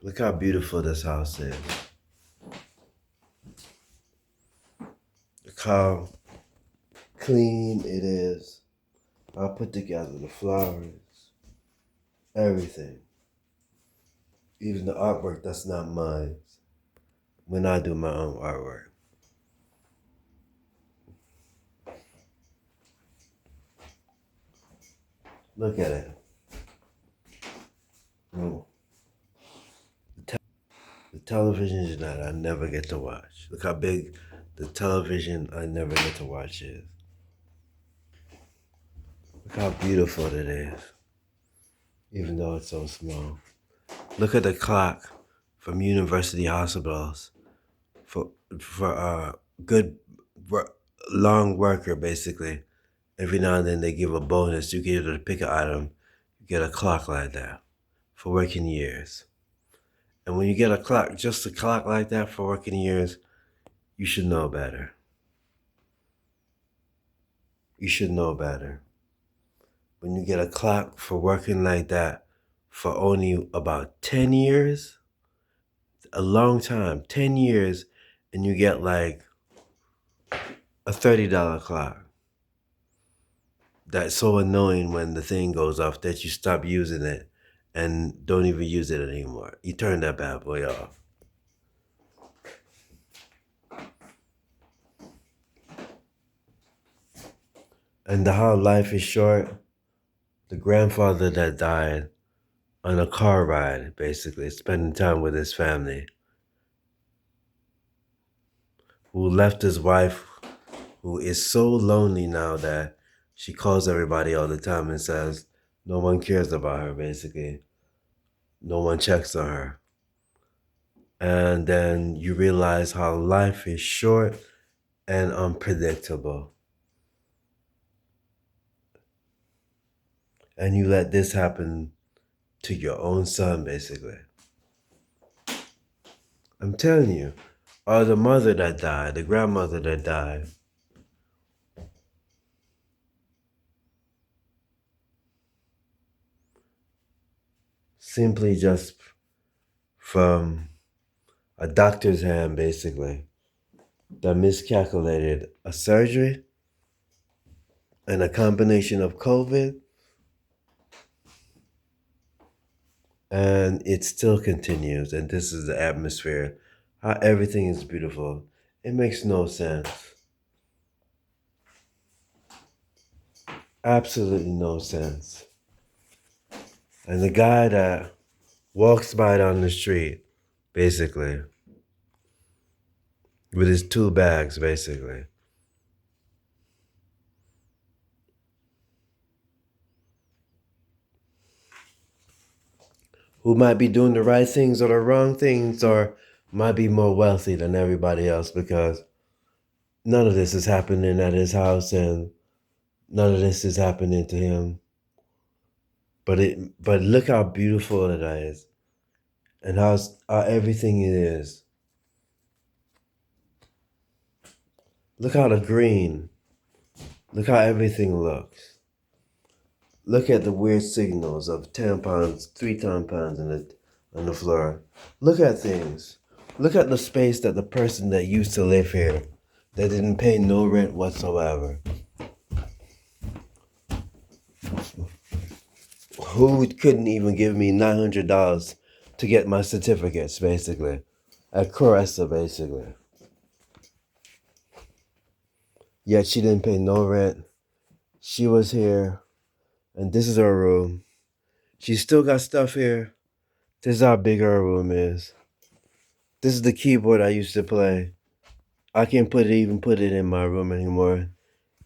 Look how beautiful this house is. Look how clean it is. I put together the flowers, everything. Even the artwork that's not mine. When I do my own artwork. Look at it. Oh. The television that I never get to watch. Look how big the television I never get to watch is. Look how beautiful it is. Even though it's so small. Look at the clock from university hospitals for good long worker basically. Every now and then they give a bonus. You get to pick an item, you get a clock like that for working years. And when you get a clock, just a clock like that for working years, you should know better. You should know better. When you get a clock for working like that for only about 10 years, a long time, 10 years, and you get like a $30 clock. That's so annoying when the thing goes off that you stop using it and don't even use it anymore. You turn that bad boy off. And how life is short, the grandfather that died on a car ride, basically, spending time with his family, who left his wife, who is so lonely now that she calls everybody all the time and says no one cares about her, basically. No one checks on her. And then you realize how life is short and unpredictable. And you let this happen to your own son, basically. I'm telling you, or the mother that died, the grandmother that died. Simply just from a doctor's hand, basically, that miscalculated a surgery and a combination of COVID, and it still continues. And this is the atmosphere, how everything is beautiful. It makes no sense. Absolutely no sense. And the guy that walks by down the street, basically, with his two bags, basically. Who might be doing the right things or the wrong things, or might be more wealthy than everybody else, because none of this is happening at his house and none of this is happening to him. But look how beautiful it is, and how everything is. Look how the green. Look how everything looks. Look at the weird signals of tampons, 3 tampons on the floor. Look at things. Look at the space that the person that used to live here, that didn't pay no rent whatsoever, who couldn't even give me $900 to get my certificates, basically, at Coressa, basically. Yet she didn't pay no rent. She was here, and this is her room. She still got stuff here. This is how big her room is. This is the keyboard I used to play. I can't even put it in my room anymore.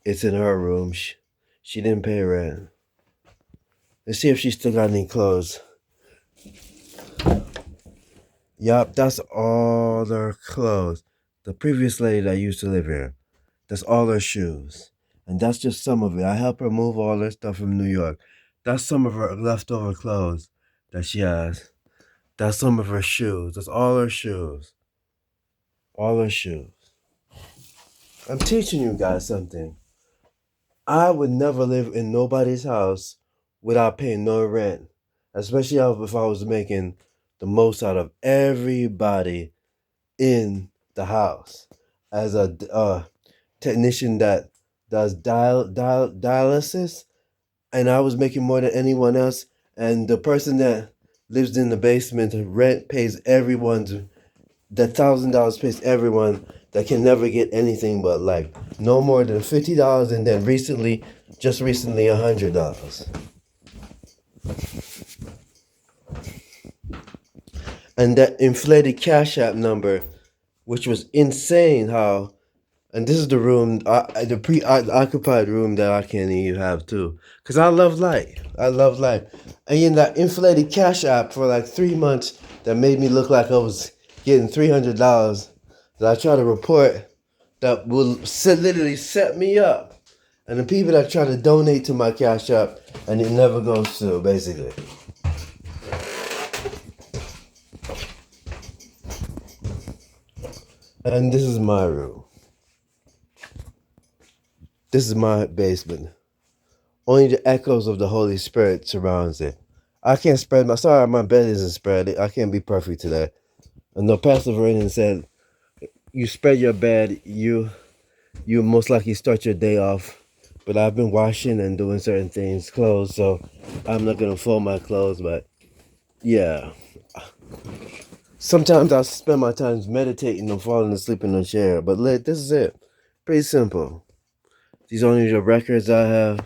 It's in her room. She didn't pay rent. Let's see if she still got any clothes. Yup, that's all her clothes. The previous lady that used to live here, that's all her shoes. And that's just some of it. I help her move all her stuff from New York. That's some of her leftover clothes that she has. That's some of her shoes. That's all her shoes. All her shoes. I'm teaching you guys something. I would never live in nobody's house without paying no rent, especially if I was making the most out of everybody in the house as a technician that does dialysis, and I was making more than anyone else. And the person that lives in the basement, rent pays everyone's. That $1,000 pays everyone that can never get anything but like no more than $50, and then just recently $100. And that inflated Cash App number, which was insane. How, and this is the room, the occupied room that I can't even have too, cause I love light. I love light, and in that inflated Cash App for like 3 months, that made me look like I was getting $300. That I try to report, that will literally set me up, and the people that try to donate to my Cash App and it never goes through, basically. And this is my room. This is my basement. Only the echoes of the Holy Spirit surrounds it. I can't spread my bed isn't spread. I can't be perfect today. And no, Pastor Vernon said, you spread your bed, you most likely start your day off. But I've been washing and doing certain things, clothes, so I'm not gonna fold my clothes, but yeah. Sometimes I spend my time meditating and falling asleep in the chair, but this is it. Pretty simple. These are only the records I have.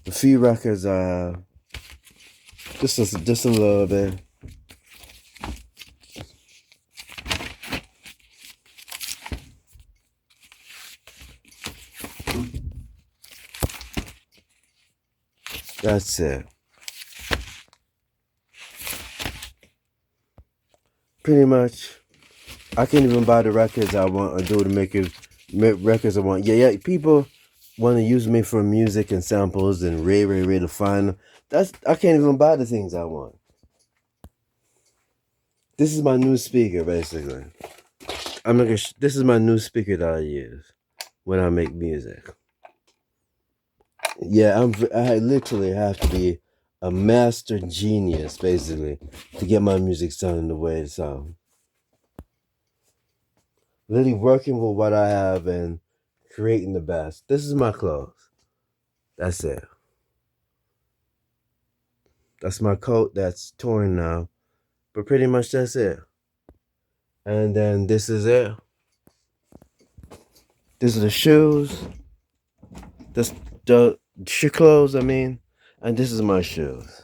The few records I have. Just a little bit. That's it. Pretty much, I can't even buy the records I want or do to make records I want. Yeah, people want to use me for music and samples and Ray to find them. I can't even buy the things I want. This is my new speaker, basically. This is my new speaker that I use when I make music. Yeah, I literally have to be a master genius, basically, to get my music sounding the way it sounds. Literally working with what I have and creating the best. This is my clothes. That's it. That's my coat that's torn now. But pretty much that's it. And then this is it. These are the shoes. The shoe clothes, I mean. And this is my shoes.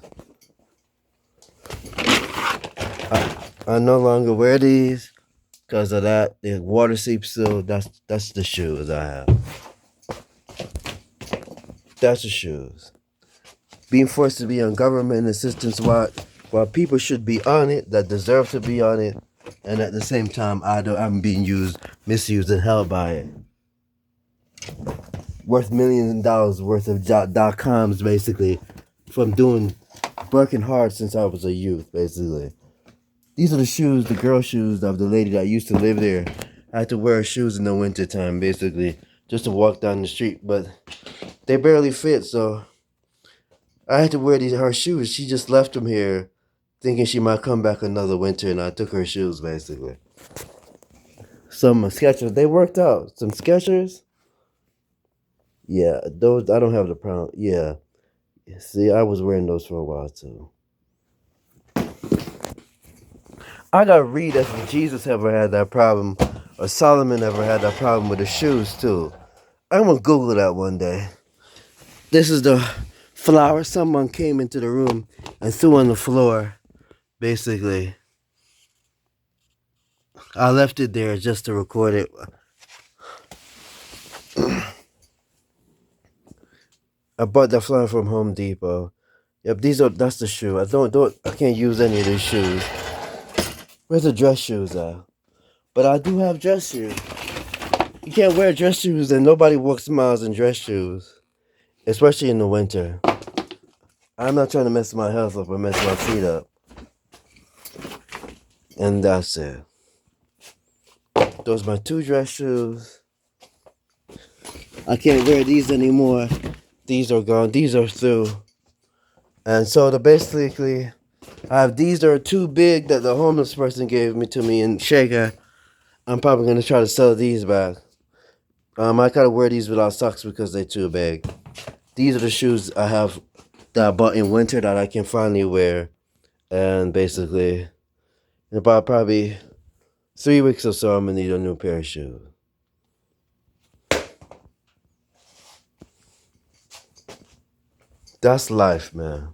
I no longer wear these because of that. The water seeps through. That's the shoes I have. That's the shoes. Being forced to be on government assistance while people should be on it, that deserve to be on it, and at the same time I'm being misused, and held by it. Worth millions of dollars worth of .coms, basically, from working hard since I was a youth, basically. These are the shoes, the girl shoes of the lady that used to live there. I had to wear shoes in the wintertime, basically, just to walk down the street, but they barely fit, so I had to wear her shoes. She just left them here thinking she might come back another winter, and I took her shoes, basically. Some Skechers, they worked out. Some Skechers. Yeah, those, I don't have the problem. Yeah. See, I was wearing those for a while, too. I gotta read if Jesus ever had that problem, or Solomon ever had that problem with the shoes, too. I'm gonna Google that one day. This is the flower someone came into the room and threw on the floor, basically. I left it there just to record it. I bought that flower from Home Depot. Yep, that's the shoe. I can't use any of these shoes. Where's the dress shoes at? But I do have dress shoes. You can't wear dress shoes and nobody walks miles in dress shoes. Especially in the winter. I'm not trying to mess my health up or mess my feet up. And that's it. Those are my two dress shoes. I can't wear these anymore These are gone. These are through. And so basically, I have these that are too big that the homeless person gave me to me in Shaker. I'm probably gonna try to sell these back. I gotta wear these without socks because they're too big. These are the shoes I have that I bought in winter that I can finally wear. And basically, in about probably 3 weeks or so, I'm gonna need a new pair of shoes. That's life, man.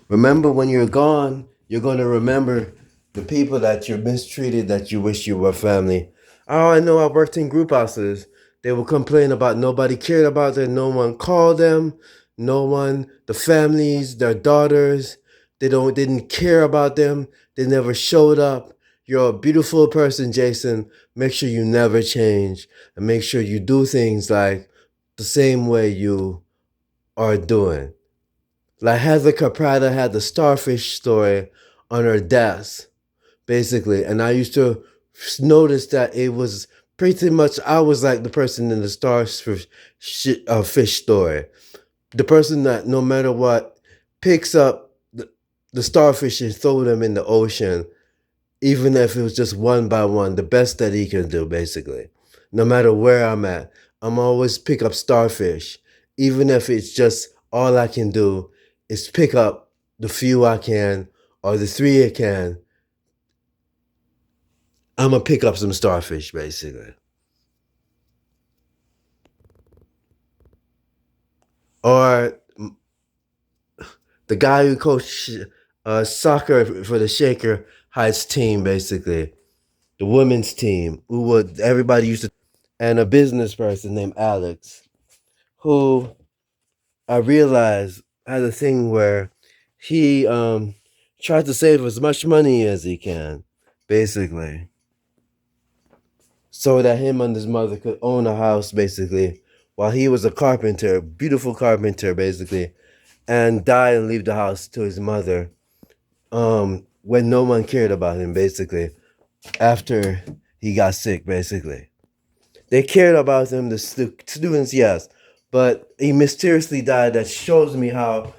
Remember when you're gone, you're gonna remember the people that you mistreated that you wish you were family. Oh, I know I worked in group houses. They would complain about nobody cared about them, no one called them, no one, the families, their daughters, didn't care about them, they never showed up. You're a beautiful person, Jason. Make sure you never change and make sure you do things like the same way you are doing. Like Heather Prada had the starfish story on her desk, basically. And I used to notice that it was pretty much, I was like the person in the starfish fish story. The person that no matter what picks up the starfish and throw them in the ocean, even if it was just one by one, the best that he can do, basically. No matter where I'm at, I'm always pick up starfish, even if it's just all I can do is pick up the few I can or the three I can. I'm gonna pick up some starfish, basically. Or the guy who coached soccer for the Shaker Heights team, basically, the women's team, who would everybody used to, and a business person named Alex, who I realized had a thing where he tried to save as much money as he can, basically, so that him and his mother could own a house, basically, while he was a carpenter, beautiful carpenter, basically, and die and leave the house to his mother when no one cared about him, basically, after he got sick, basically. They cared about him, the students, yes, but he mysteriously died. That shows me how